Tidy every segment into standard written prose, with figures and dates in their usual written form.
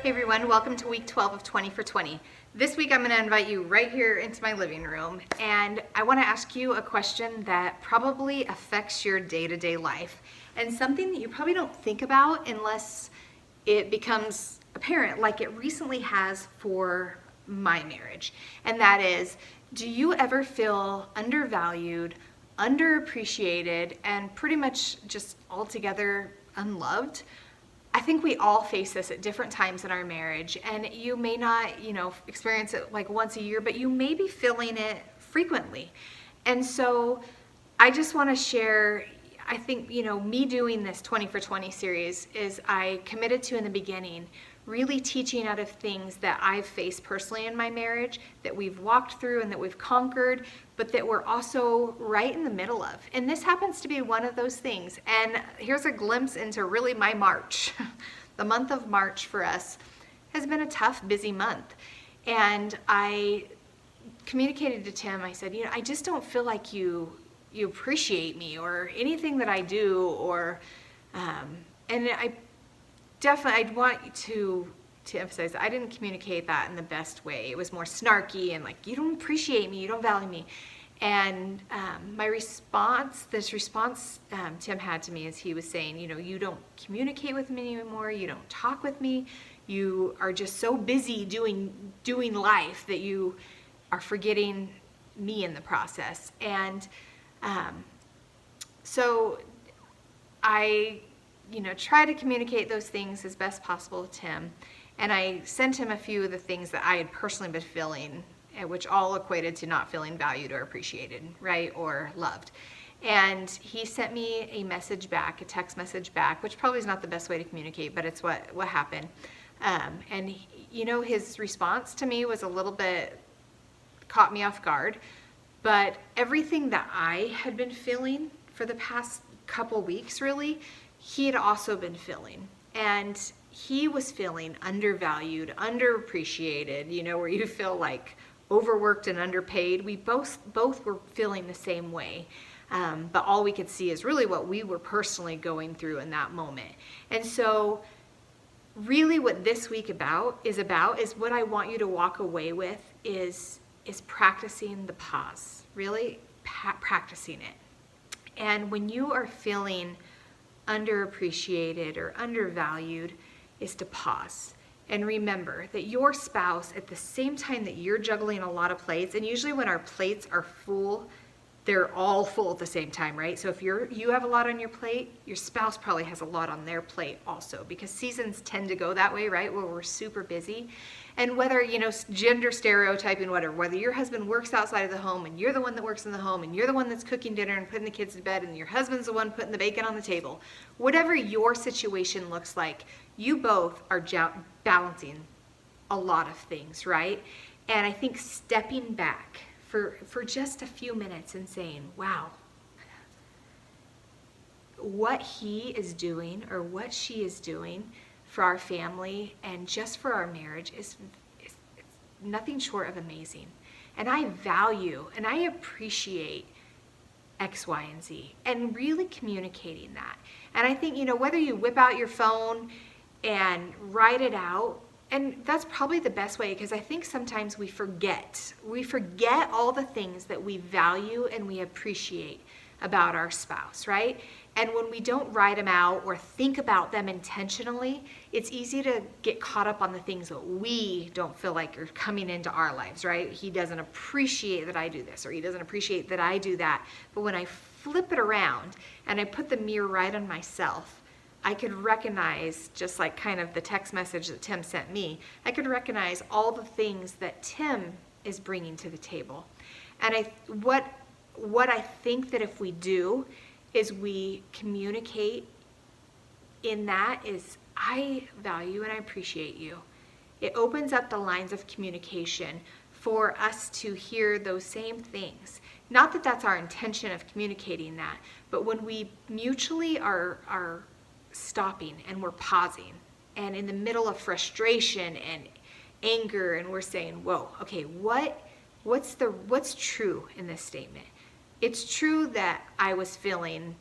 Hey everyone, welcome to week 12 of 20 for 20. This week I'm going to invite you right here into my living room, and I want to ask you a question that probably affects your day-to-day life and something that you probably don't think about unless it becomes apparent, like it recently has for my marriage. And that is, do you ever feel undervalued, underappreciated, and pretty much just altogether unloved? I think we all face this at different times in our marriage, and you may not, experience it like once a year, but you may be feeling it frequently. And so I just want to share, I think, me doing this 20 for 20 series is I committed to in the beginning really teaching out of things that I've faced personally in my marriage, that we've walked through and that we've conquered, but that we're also right in the middle of. And this happens to be one of those things. And here's a glimpse into really my March. The month of March for us has been a tough, busy month. And I communicated to Tim, I said, I just don't feel like you appreciate me or anything that I do, or, and I'd want to emphasize that I didn't communicate that in the best way. It was more snarky and like, you don't appreciate me, you don't value me. And this response Tim had to me is he was saying, you don't communicate with me anymore, you don't talk with me, you are just so busy doing life that you are forgetting me in the process. And so I try to communicate those things as best possible to Tim. And I sent him a few of the things that I had personally been feeling, which all equated to not feeling valued or appreciated, right, or loved. And he sent me a message back, a text message back, which probably is not the best way to communicate, but it's what happened. And his response to me was a little bit, caught me off guard, but everything that I had been feeling for the past couple weeks, really, he had also been feeling. And he was feeling undervalued, underappreciated, where you feel like overworked and underpaid. We both were feeling the same way. But all we could see is really what we were personally going through in that moment. And so really what this week is what I want you to walk away with is practicing the pause, really practicing it. And when you are feeling underappreciated or undervalued, is to pause and remember that your spouse, at the same time that you're juggling a lot of plates, and usually when our plates are full, they're all full at the same time, right? So if you have a lot on your plate, your spouse probably has a lot on their plate also, because seasons tend to go that way, right? Where we're super busy. And whether, gender stereotyping, whether your husband works outside of the home and you're the one that works in the home and you're the one that's cooking dinner and putting the kids to bed and your husband's the one putting the bacon on the table, whatever your situation looks like, you both are balancing a lot of things, right? And I think stepping back for just a few minutes and saying, wow, what he is doing or what she is doing for our family and just for our marriage is nothing short of amazing. And I value and I appreciate X, Y, and Z, and really communicating that. And I think, whether you whip out your phone and write it out, and that's probably the best way, because I think sometimes we forget all the things that we value and we appreciate about our spouse, right? And when we don't write them out or think about them intentionally, it's easy to get caught up on the things that we don't feel like are coming into our lives, right? He doesn't appreciate that I do this, or he doesn't appreciate that I do that. But when I flip it around and I put the mirror right on myself, I could recognize, just like kind of the text message that Tim sent me, I could recognize all the things that Tim is bringing to the table. And what I think that if we do is we communicate in that is, I value and I appreciate you. It opens up the lines of communication for us to hear those same things. Not that that's our intention of communicating that, but when we mutually are stopping and we're pausing and in the middle of frustration and anger, and we're saying, whoa, okay, what's true in this statement? It's true that I was feeling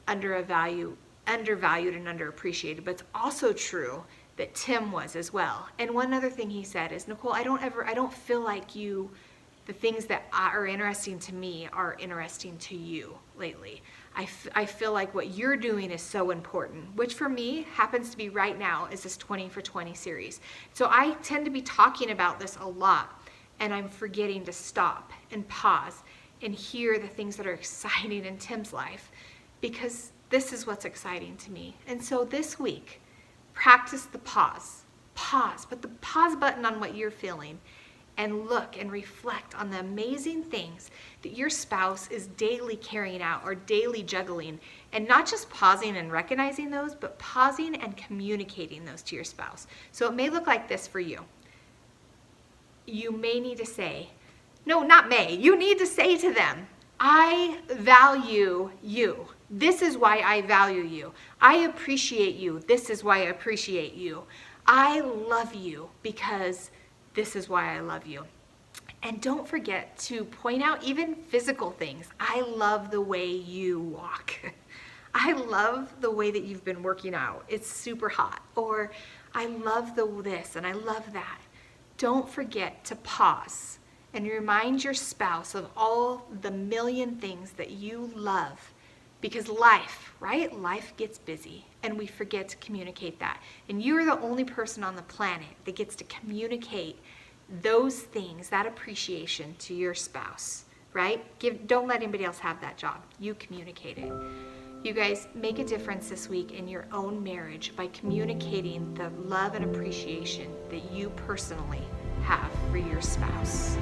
undervalued and underappreciated, but it's also true that Tim was as well. And one other thing he said is, Nicole, I don't feel like the things that are interesting to me are interesting to you lately. I feel like what you're doing is so important, which for me happens to be right now is this 20 for 20 series. So I tend to be talking about this a lot, and I'm forgetting to stop and pause and hear the things that are exciting in Tim's life, because this is what's exciting to me. And so this week, practice the pause. Put the pause button on what you're feeling and look and reflect on the amazing things that your spouse is daily carrying out or daily juggling. And not just pausing and recognizing those, but pausing and communicating those to your spouse. So it may look like this for you. You may need to say, no, not may, you need to say to them, I value you. This is why I value you. I appreciate you. This is why I appreciate you. I love you because this is why I love you. And don't forget to point out even physical things. I love the way you walk. I love the way that you've been working out. It's super hot. Or I love this and I love that. Don't forget to pause and remind your spouse of all the million things that you love. Because life, right? Life gets busy and we forget to communicate that. And you are the only person on the planet that gets to communicate those things, that appreciation to your spouse, right? Don't let anybody else have that job. You communicate it. You guys, make a difference this week in your own marriage by communicating the love and appreciation that you personally have for your spouse.